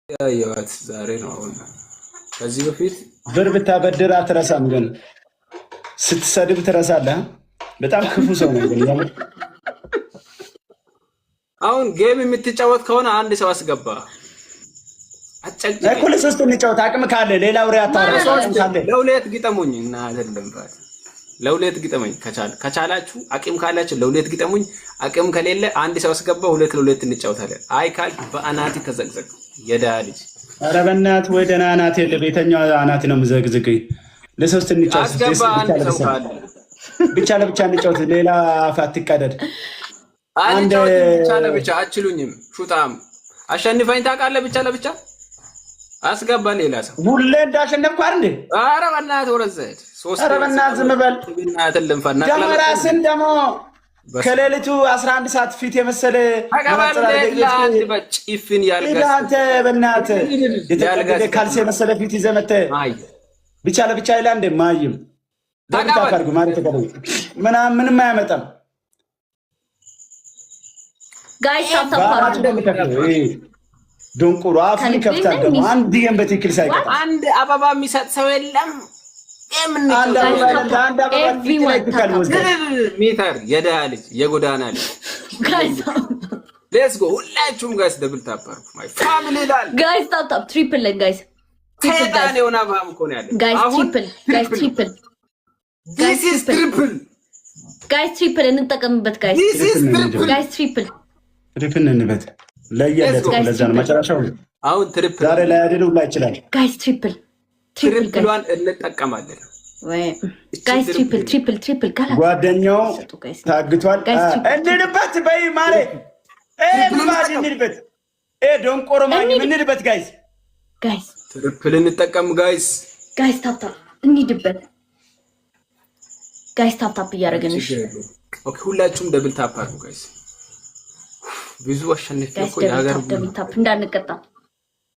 ያየዋት ዛሬ ነው። አሁን ከዚህ በፊት ብር ብታበድር አትረሳም፣ ግን ስትሰድብ ትረሳለህ። በጣም ክፉ ሰው ነው። ግን አሁን ጌም የምትጫወት ከሆነ አንድ ሰው አስገባ። እኮ ለሶስት እንጫወት። አቅም ካለ ሌላ ወሬ አታወራ። ለሁለት ግጠሙኝ እና አይደለም ባል ለሁለት ግጠሙኝ። ከቻላችሁ አቅም ካላችሁ ለሁለት ግጠሙኝ። አቅም ከሌለ አንድ ሰው አስገባ። ሁለት ለሁለት እንጫወታለን። አይ ካል በአናቲ ተዘግዘግ የዳ ልጅ። ኧረ በእናትህ ወይ ደህና አናት የለ ቤተኛው አናት ነው የምዘግዝግኝ። ለሶስት እንጫወት። አስገባ አንድ ሰው ካለ ብቻ ለብቻ እንጫወት። ሌላ አፍ አትቀደድ። አንድ ብቻ ለብቻ አችሉኝም። ሹጣም አሸንፈኝ ታውቃለህ። ብቻ ለብቻ አስገባ። ሌላ ሰው ሁሌ እንዳሸነፍኩ አይደል እንዴ? ኧረ በእናትህ ወረዘት ሶስት ኧረ በእናትህ ዝም በል። ደግሞ ራስን ደግሞ ከሌሊቱ 11 ሰዓት ፊት የመሰለ አንድ በጭፍን ያልገስ አንተ በእናትህ የተቀደደ ካልሲ የመሰለ ፊት ይዘህ መተህ ብቻ ለብቻ ይላል እንደ ማይም ታቃርጉ ማለት ተቀበል ምንም አያመጣም። ጋይስ አታፋሩ ዶንቁሩ አፍን ከፍታል። ደግሞ አንድ ጌም በትክክል ሳይቀጣ አንድ አበባ የሚሰጥ ሰው የለም። አንድ አበባ ሜትር የዳ ልጅ የጎዳና ልጅ ሌትስ ጎ ሁላችሁም ጋይስ ደብል ታፕ አድርጉ። ማይ ፋሚሊ ላል ጋይስ ታፕ ትሪፕል ላይ ጋይስ ሰይጣን የሆነ አባም እኮ ነው ያለው። ጋይስ ትሪፕል this is triple ጋይስ ትሪፕል እንጠቀምበት። ጋይስ this is triple ጋይስ ትሪፕል እንበት ለየለት ለዛ ነው መጨረሻው። አሁን ትሪፕል ዛሬ ላይ አይደል ሁላ ይችላል። ጋይስ ትሪፕሏን እንጠቀማለን ወይ ጋይስ ትሪፕል ጋላ ጓደኛው ታግቷል። እንድንበት በይ ማሬ ባድ እንድንበት ዶንቆሮ ማኝ እንድንበት ጋይስ ትሪፕል እንጠቀም ጋይስ ታፕ እንሂድበት ጋይስ ታፕ እያደረግን እሺ ኦኬ ሁላችሁም ደብል ታፕ አድርጉ ጋይስ። ብዙ አሸንፍ እኮ ያገር ደብል ታፕ እንዳንቀጣ